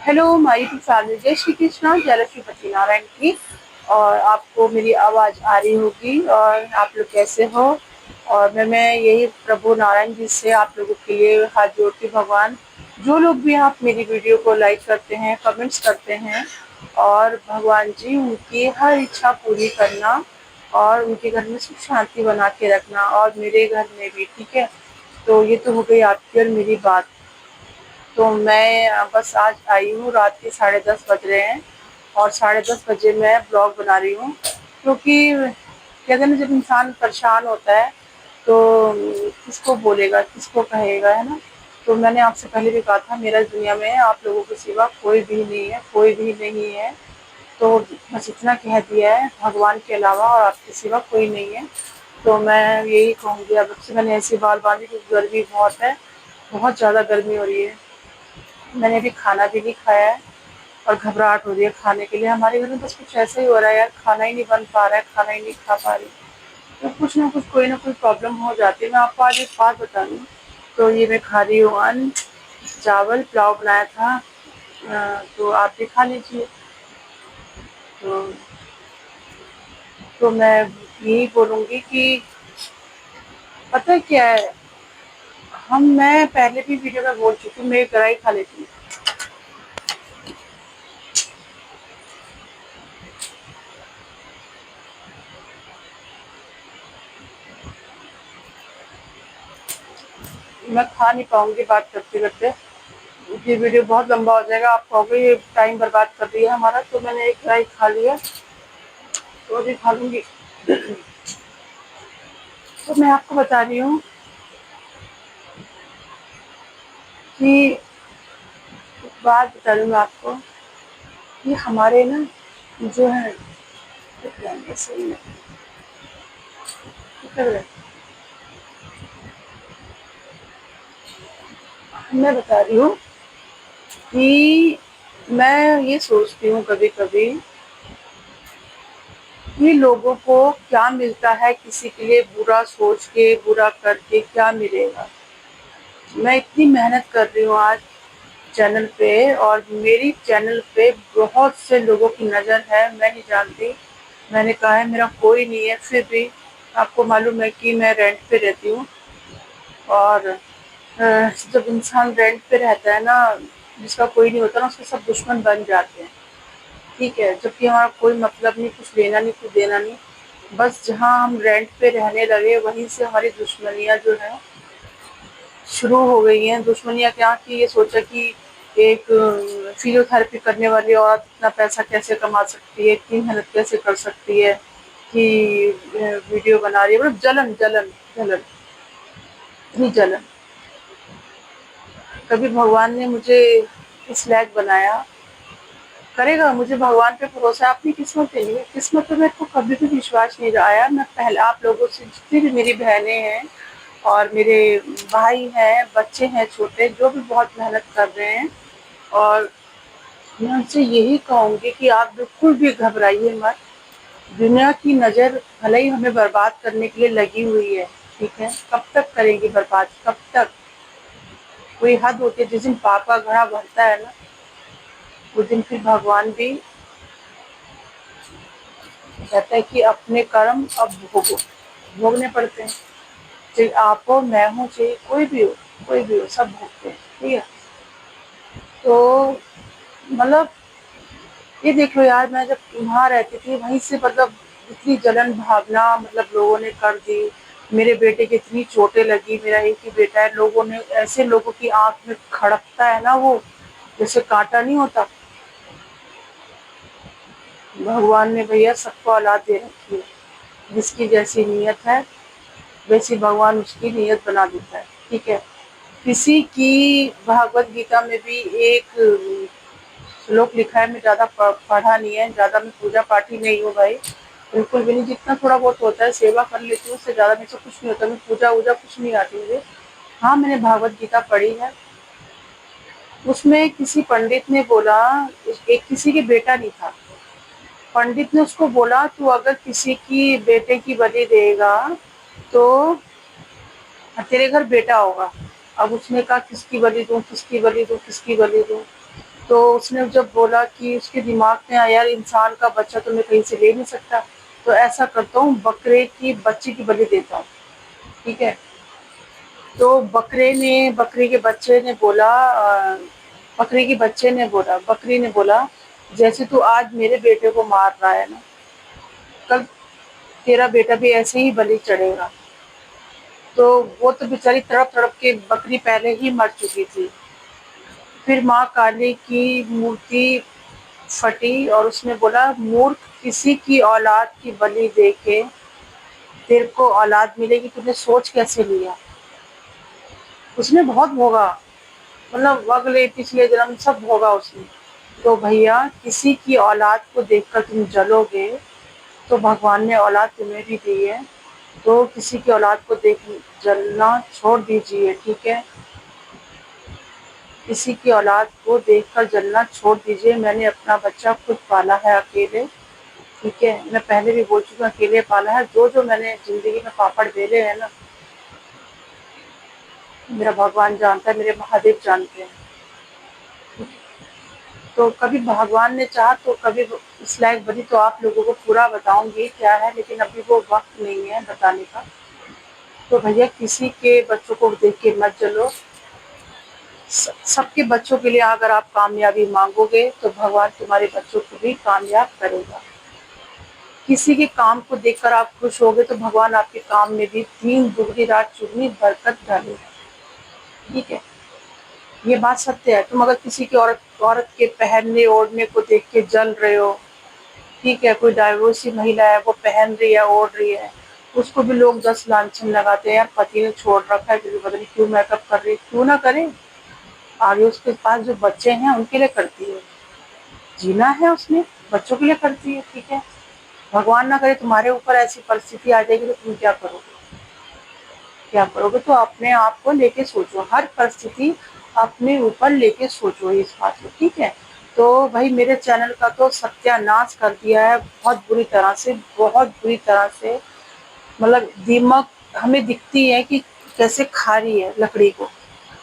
Hello my to family, जय श्री कृष्णा, जय लक्ष्मी पति नारायण की। और आपको मेरी आवाज़ आ रही होगी और आप लोग कैसे हो। और मैं यही प्रभु नारायण जी से आप लोगों के लिए हाथ जोड़ती हूँ। भगवान, जो लोग भी आप मेरी वीडियो को लाइक करते हैं, कमेंट्स करते हैं, और भगवान जी उनकी हर इच्छा पूरी करना और उनके घर में सुख शांति बना के रखना, और मेरे घर में भी। ठीक है, तो ये तो हो गई आपकी और मेरी बात। तो मैं बस आज आई हूँ, रात के 10:30 बज रहे हैं और 10:30 बजे मैं ब्लॉग बना रही हूँ। क्योंकि कहते हैं ना, जब इंसान परेशान होता है तो किसको बोलेगा, किसको कहेगा, है ना। तो मैंने आपसे पहले भी कहा था, मेरा इस दुनिया में आप लोगों के सिवा कोई भी नहीं है, कोई भी नहीं है। तो बस इतना कह दिया है, भगवान के अलावा और आपके सिवा कोई नहीं है। तो मैं यही कहूँगी, अब से मैंने ऐसी बाल बांधी क्योंकि गर्मी बहुत है, बहुत ज़्यादा गर्मी हो रही है। मैंने अभी खाना भी नहीं खाया है और घबराहट हो रही है खाने के लिए। हमारे घर में बस कुछ ऐसा ही हो रहा है यार, खाना ही नहीं बन पा रहा है, खाना ही नहीं खा पा रही। तो कुछ ना कुछ, कोई ना कोई प्रॉब्लम हो जाती है। मैं आपको आज एक बात बता दूँ, तो ये मैं खा रही हूँ अन्न, चावल, पुलाव बनाया था। तो आप भी खा लीजिए। तो, तो मैं यही बोलूँगी कि पता है क्या है, मैं पहले भी वीडियो में बोल चुकी हूँ, मैं गराई खा लेती हूँ। मैं खा नहीं पाऊंगी बात करते करते, ये वीडियो बहुत लंबा हो जाएगा। आप कहोगे ये टाइम बर्बाद कर दिया हमारा। तो मैंने एक राइस खा लिया, तो अभी खा लूंगी। तो मैं आपको बता रही हूँ कि एक बात बता रही हूँ मैं आपको कि हमारे ना जो है, सही में मैं बता रही हूँ कि मैं ये सोचती हूँ कभी कभी कि लोगों को क्या मिलता है, किसी के लिए बुरा सोच के, बुरा करके क्या मिलेगा। मैं इतनी मेहनत कर रही हूँ आज चैनल पे, और मेरी चैनल पे बहुत से लोगों की नज़र है, मैं नहीं जानती। मैंने कहा है मेरा कोई नहीं है, फिर भी आपको मालूम है कि मैं रेंट पे रहती हूँ। और जब इंसान रेंट पे रहता है ना, जिसका कोई नहीं होता ना, उसके सब दुश्मन बन जाते हैं। ठीक है, जबकि हमारा कोई मतलब नहीं, कुछ लेना नहीं, कुछ देना नहीं। बस जहाँ हम रेंट पे रहने लगे वहीं से हमारी दुश्मनियाँ जो है शुरू हो गई हैं। दुश्मनियाँ क्या, कि ये सोचा कि एक फिजियोथेरेपी करने वाली औरत इतना पैसा कैसे कमा सकती है, इतनी मेहनत कैसे कर सकती है, कि वीडियो बना रही है। मतलब जलन जलन जलन, इतनी जलन। कभी भगवान ने मुझे इस लायक बनाया, करेगा, मुझे भगवान पे भरोसा है। अपनी किस्मत पे नहीं है, किस्मत पे मेरे को कभी भी विश्वास नहीं आया। मैं पहले आप लोगों से, जितनी भी मेरी बहनें हैं और मेरे भाई हैं, बच्चे हैं छोटे, जो भी बहुत मेहनत कर रहे हैं, और मैं उनसे यही कहूँगी कि आप बिल्कुल भी घबराइए मत। दुनिया की नज़र भले ही हमें बर्बाद करने के लिए लगी हुई है, ठीक है, कब तक करेंगी बर्बाद, कब तक। कोई हद होती है, जिस दिन पाप का घड़ा भरता है ना, उस दिन फिर भगवान भी कहता है कि अपने कर्म अब भोगो, भोगने पड़ते हैं। चाहे आप हो, मैं हूँ, चाहे कोई भी हो, कोई भी हो, सब भोगते हैं। ठीक है, तो मतलब ये देख लो यार, मैं जब वहाँ रहती थी वहीं से, मतलब इतनी जलन भावना मतलब लोगों ने कर दी। मेरे बेटे की इतनी चोटें लगी, मेरा एक ही बेटा है। लोगों ने, ऐसे लोगों की आंख में खड़कता है ना वो, जैसे कांटा नहीं होता। भगवान ने भैया सबको औलाद दे रखी है, जिसकी जैसी नीयत है वैसी भगवान उसकी नीयत बना देता है। ठीक है, किसी की भागवत गीता में भी एक श्लोक लिखा है, मैं ज़्यादा पढ़ा नहीं है, ज़्यादा मैं पूजा पाठी नहीं हूँ भाई, बिल्कुल भी नहीं। जितना थोड़ा बहुत होता है सेवा कर लेती हूँ, उससे ज़्यादा मेरे से कुछ नहीं होता। मैं पूजा वूजा कुछ नहीं आती मुझे। हाँ, मैंने भागवत गीता पढ़ी है। उसमें किसी पंडित ने बोला, एक किसी के बेटा नहीं था, पंडित ने उसको बोला तू अगर किसी की बेटे की बलि देगा तो तेरे घर बेटा होगा। अब उसने कहा किसकी बलि दूं, किसकी बलि दूं, किसकी बलि दूं। تو उसने जब बोला कि उसके दिमाग में आया यार इंसान का बच्चा तो मैं कहीं से ले नहीं सकता, तो ऐसा करता हूँ बकरे की बच्चे की बलि देता हूँ। ठीक है, तो बकरी के बच्चे ने बोला बकरी ने बोला जैसे तू आज मेरे बेटे को मार रहा है ना, कल तेरा बेटा भी ऐसे ही बलि चढ़ेगा। तो वो तो बेचारी तड़प तड़प के बकरी पहले ही मर चुकी थी। फिर माँ काली की मूर्ति फटी और उसने बोला मूर्ख, किसी की औलाद की बलि दे के तेरे को औलाद मिलेगी, तूने सोच कैसे लिया। उसने बहुत भोगा, मतलब अगले पिछले जन्म सब भोगा उसने। तो भैया किसी की औलाद को देखकर तुम जलोगे, तो भगवान ने औलाद तुम्हें भी दी है, तो किसी की औलाद को देख जलना छोड़ दीजिए। ठीक है, किसी की औलाद को देखकर जलना छोड़ दीजिए। मैंने अपना बच्चा खुद पाला है अकेले। ठीक है, मैं पहले भी बोल चुकी हूँ, अकेले पाला है। जो जो मैंने जिंदगी में पापड़ बेले हैं ना, मेरा भगवान जानता है, मेरे महादेव जानते हैं। तो कभी भगवान ने चाहा तो कभी इस लायक बनी तो आप लोगों को पूरा बताऊंगी क्या है, लेकिन अभी वो वक्त नहीं है बताने का। तो भैया किसी के बच्चों को देख के मत जलो। सबके बच्चों के लिए अगर आप कामयाबी मांगोगे तो भगवान तुम्हारे बच्चों को भी कामयाब करेगा। किसी के काम को देखकर आप खुश होगे तो भगवान आपके काम में भी 3 दुगनी रात चुगनी बरकत डालेगा। ठीक है, ये बात सत्य है। तुम अगर किसी की औरत के पहनने ओढ़ने को देख के जल रहे हो, ठीक है, कोई डाइवोर्सी महिला है वो पहन रही है ओढ़ रही है, उसको भी लोग 10 लांछन लगाते हैं, यार पति ने छोड़ रखा है फिर पता नहीं क्यों मेकअप कर रही है। क्यों ना करे, आगे उसके पास जो बच्चे हैं उनके लिए करती है, जीना है उसने, बच्चों के लिए करती है। ठीक है, भगवान ना करे तुम्हारे ऊपर ऐसी परिस्थिति आ जाएगी तो तुम क्या करोगे। तो अपने आप को लेके सोचो, हर परिस्थिति अपने ऊपर लेके सोचो इस बात को। ठीक है, तो भाई मेरे चैनल का तो सत्यानाश कर दिया है बहुत बुरी तरह से। मतलब दीमक हमें दिखती है कि कैसे खा रही है लकड़ी को,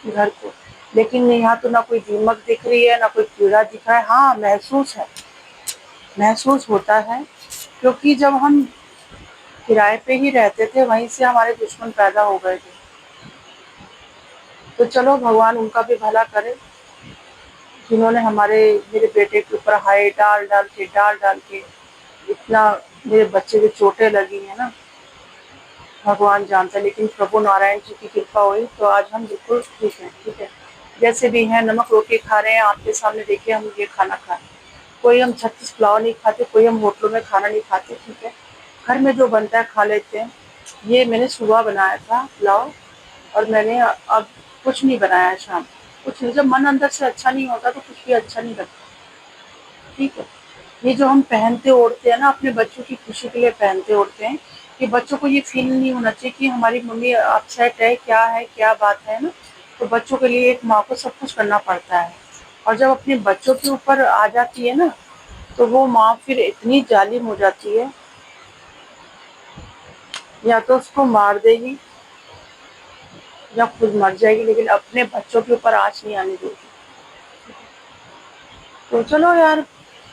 घर को, लेकिन यहाँ तो ना कोई दीमक दिख रही है, ना कोई कीड़ा दिख रहा है। हाँ, महसूस होता है, क्योंकि जब हम किराए पे ही रहते थे वहीं से हमारे दुश्मन पैदा हो गए थे। तो चलो भगवान उनका भी भला करे, जिन्होंने मेरे बेटे के ऊपर हाय डाल डाल के इतना मेरे बच्चे को चोटें लगी है ना, भगवान जानता है। लेकिन प्रभु नारायण जी की कृपा हुई तो आज हम बिल्कुल ठीक हैं। ठीक है, जैसे भी हैं, नमक रोटी खा रहे हैं आपके सामने, देखिए हम ये खाना खा रहे हैं। कोई हम 36 पुलाव नहीं खाते, कोई हम होटलों में खाना नहीं खाते। ठीक है, घर में जो बनता है खा लेते हैं। ये मैंने सुबह बनाया था पुलाव, और मैंने अब कुछ नहीं बनाया है शाम को। कुछ नहीं, जब मन अंदर से अच्छा नहीं होता तो कुछ भी अच्छा नहीं लगता। ठीक है, ये जो हम पहनते ओढ़ते हैं ना, अपने बच्चों की खुशी के लिए पहनते ओढ़ते हैं, कि बच्चों को ये फील नहीं होना चाहिए कि हमारी मम्मी अपसेट है क्या बात है ना। तो बच्चों के लिए एक माँ को सब कुछ करना पड़ता है, और जब अपने बच्चों के ऊपर आ जाती है ना, तो वो माँ फिर इतनी जालिम हो जाती है, या तो उसको मार देगी या खुद मर जाएगी, लेकिन अपने बच्चों के ऊपर आँच नहीं आने देगी। तो चलो यार,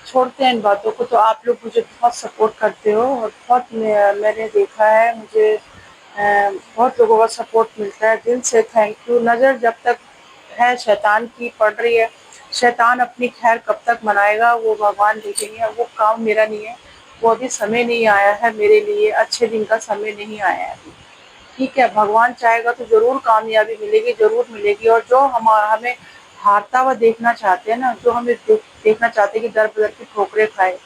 छोड़ते हैं इन बातों को। तो आप लोग मुझे बहुत सपोर्ट करते हो, और बहुत मैंने देखा है, मुझे बहुत लोगों का सपोर्ट मिलता है, दिल से थैंक यू। नज़र जब तक है शैतान की पड़ रही है, शैतान अपनी खैर कब तक मनाएगा वो भगवान देखेंगे, वो काम मेरा नहीं है। वो अभी समय नहीं आया है मेरे लिए, अच्छे दिन का समय नहीं आया है अभी। ठीक है, भगवान चाहेगा तो जरूर कामयाबी मिलेगी, जरूर मिलेगी। और जो हमें हारता हुआ देखना चाहते हैं ना, जो हमें देखना चाहते हैं कि दर बदर की ठोकरें खाए,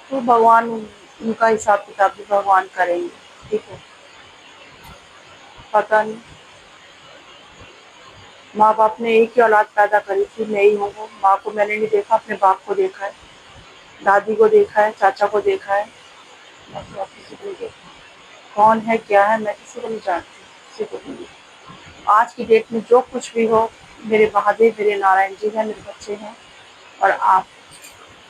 तो भगवान उनका हिसाब किताब भी भगवान करेंगे। ठीक है, पता नहीं, माँ बाप ने एक ही औलाद पैदा करी थी, मैं ही हूँ वो। माँ को मैंने नहीं देखा, अपने बाप को देखा है, दादी को देखा है, चाचा को देखा है, बस और किसी को नहीं देखा। कौन है क्या है मैं किसी को नहीं जानती, किसी को भी नहीं। आज की डेट में जो कुछ भी हो, मेरे महादेव, मेरे नारायण जी हैं, मेरे बच्चे हैं, और आप।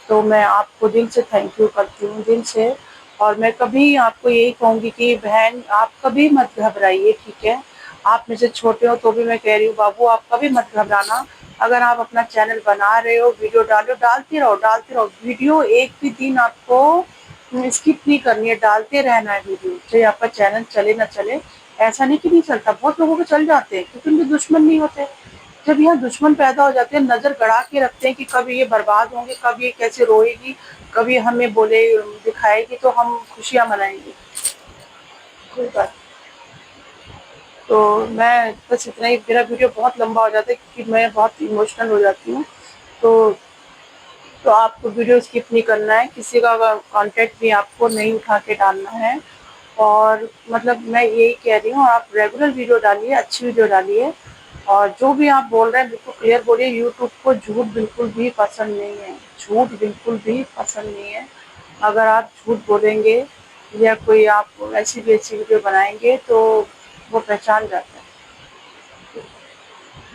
तो मैं आपको दिल से थैंक यू करती हूँ, दिल से। और मैं कभी आपको यही कहूँगी कि बहन आप कभी मत घबराइए। ठीक है, आप मुझसे छोटे हो तो भी मैं कह रही हूँ बाबू आप कभी मत घबराना। अगर आप अपना चैनल बना रहे हो, वीडियो डालते रहो वीडियो, एक भी दिन आपको स्किप नहीं करनी है, डालते रहना है वीडियो, चाहे आपका चैनल चले ना चले। ऐसा नहीं कि नहीं चलता, बहुत लोगों के चल जाते हैं क्योंकि उनके दुश्मन नहीं होते। जब यहाँ दुश्मन पैदा हो जाते हैं, नजर गड़ा के रखते हैं कि कब ये बर्बाद होंगे, कब ये कैसे रोएगी, कब ये हमें बोले दिखाएगी तो हम खुशियां मनाएंगे। कोई बात। तो मैं बस इतना ही, मेरा वीडियो बहुत लंबा हो जाता है क्योंकि मैं बहुत इमोशनल हो जाती हूँ। तो आपको वीडियो स्किप नहीं करना है, किसी का कंटेंट भी आपको नहीं उठा के डालना है। और मतलब मैं यही कह रही हूँ, आप रेगुलर वीडियो डालिए, अच्छी वीडियो डालिए, और जो भी आप बोल रहे हैं बिल्कुल क्लियर बोलिए। यूट्यूब को झूठ बिल्कुल भी पसंद नहीं है, झूठ बिल्कुल भी पसंद नहीं है। अगर आप झूठ बोलेंगे या कोई आप ऐसी भी ऐसी वीडियो बनाएंगे तो वो पहचान जाता है।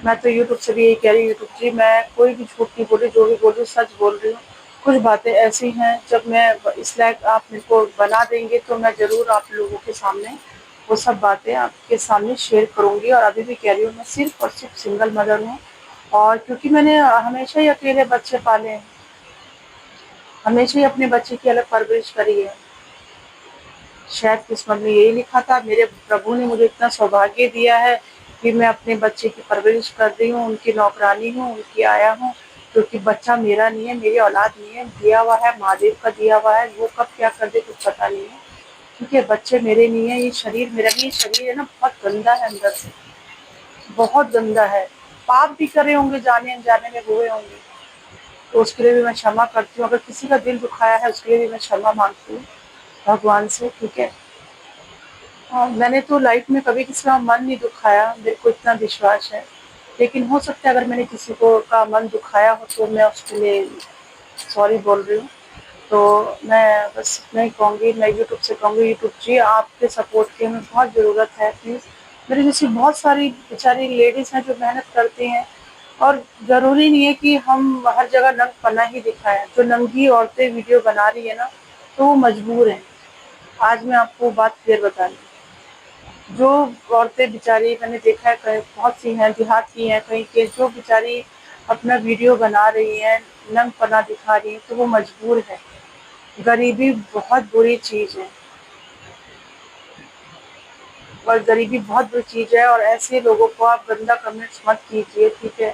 मैं तो यूट्यूब से भी यही कह रही हूँ, यूट्यूब जी मैं कोई भी झूठ नहीं बोल रही, जो भी बोल रही हूँ सच बोल रही हूँ। कुछ बातें ऐसी हैं जब मैं इस लायक आप मेरे को बना देंगे तो मैं ज़रूर आप लोगों के सामने वो सब बातें आपके सामने शेयर करूँगी। और अभी भी कह रही हूँ, मैं सिर्फ और सिर्फ सिंगल मदर हूँ, और क्योंकि मैंने हमेशा ही अकेले बच्चे पाले हैं, हमेशा ही अपने बच्चे की अलग परवरिश करी है। शायद किस्मत में यही लिखा था, मेरे प्रभु ने मुझे इतना सौभाग्य दिया है कि मैं अपने बच्चे की परवरिश कर रही हूँ, उनकी नौकरानी हूँ, उनकी आया हूँ। क्योंकि बच्चा मेरा नहीं है, मेरी औलाद नहीं है, दिया हुआ है, महादेव का दिया हुआ है, वो कब क्या कर दे कुछ पता नहीं है। ठीक है, बच्चे मेरे नहीं है, ये शरीर मेरा नहीं, ये शरीर है ना बहुत गंदा है, अंदर से बहुत गंदा है। पाप भी करे होंगे, जाने अनजाने में हुए होंगे, तो उसके लिए भी मैं क्षमा करती हूँ। अगर किसी का दिल दुखाया है उसके लिए भी मैं क्षमा मांगती हूँ भगवान से। ठीक है, मैंने तो लाइफ में कभी किसी का मन नहीं दुखाया, मेरे को इतना विश्वास है। लेकिन हो सकता है अगर मैंने किसी को का मन दुखाया हो तो मैं उसके लिए सॉरी बोल रही हूँ। तो मैं बस इतना ही कहूँगी, मैं यूट्यूब से कहूँगी, यूट्यूब जी आपके सपोर्ट की हमें बहुत ज़रूरत है प्लीज़। मेरी जैसी बहुत सारी बेचारी लेडीज़ हैं जो मेहनत करती हैं, और ज़रूरी नहीं है कि हम हर जगह नंगपना ही दिखाएं। जो नंगी औरतें वीडियो बना रही है ना, तो वो मजबूर हैं। आज मैं आपको बात क्लियर बता रही हूँ, जो औरतें बेचारी मैंने देखा है, कहीं बहुत सी हैं, देहात की हैं कहीं के, जो बेचारी अपना वीडियो बना रही हैं, नंगपना दिखा रही हैं, तो वो मजबूर है। गरीबी बहुत बुरी चीज़ है, और गरीबी बहुत बुरी चीज़ है, और ऐसे लोगों को आप गंदा कमेंट्स मत कीजिए। ठीक है,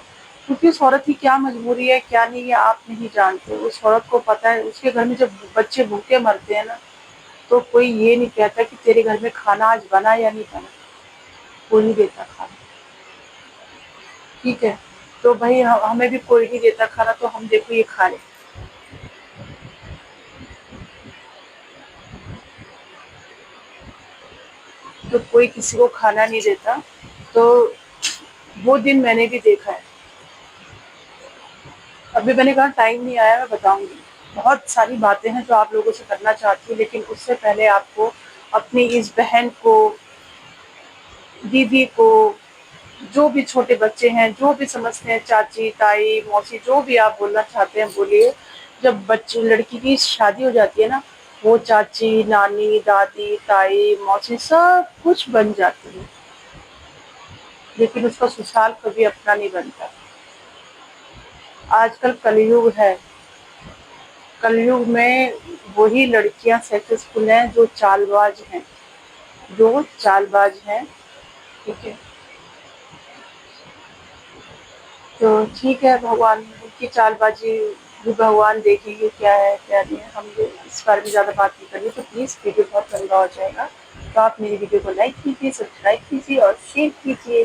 क्योंकि उस औरत की क्या मजबूरी है क्या नहीं है आप नहीं जानते। उस औरत को पता है, उसके घर में जब बच्चे भूखे मरते हैं ना, तो कोई ये नहीं कहता कि तेरे घर में खाना आज बना या नहीं बना, कोई नहीं देता खाना। ठीक है, तो भाई हमें भी कोई नहीं देता खाना, तो हम देखो ये खा रहे। तो कोई किसी को खाना नहीं देता, तो वो दिन मैंने भी देखा है। अभी मैंने कहा टाइम नहीं आया, मैं बताऊंगी। बहुत सारी बातें हैं जो आप लोगों से करना चाहती हूँ, लेकिन उससे पहले आपको अपनी इस बहन को, दीदी को, जो भी छोटे बच्चे हैं, जो भी समझते हैं, चाची ताई मौसी, जो भी आप बोलना चाहते हैं बोलिए। जब बच्चे लड़की की शादी हो जाती है ना, वो चाची नानी दादी ताई मौसी सब कुछ बन जाती है, लेकिन उसका ससुराल कभी अपना नहीं बनता। आजकल कलयुग है, कलयुग में वही लड़कियां सक्सेसफुल हैं जो चालबाज हैं, जो चालबाज हैं। ठीक है, तो ठीक है, भगवान उनकी चालबाजी भी भगवान देखेंगे क्या है क्या नहीं है। हम इस बारे में ज़्यादा बात नहीं करेंगे, तो प्लीज़ वीडियो बहुत लंबा हो जाएगा। तो आप मेरी वीडियो को लाइक कीजिए, सब्सक्राइब कीजिए और शेयर कीजिए।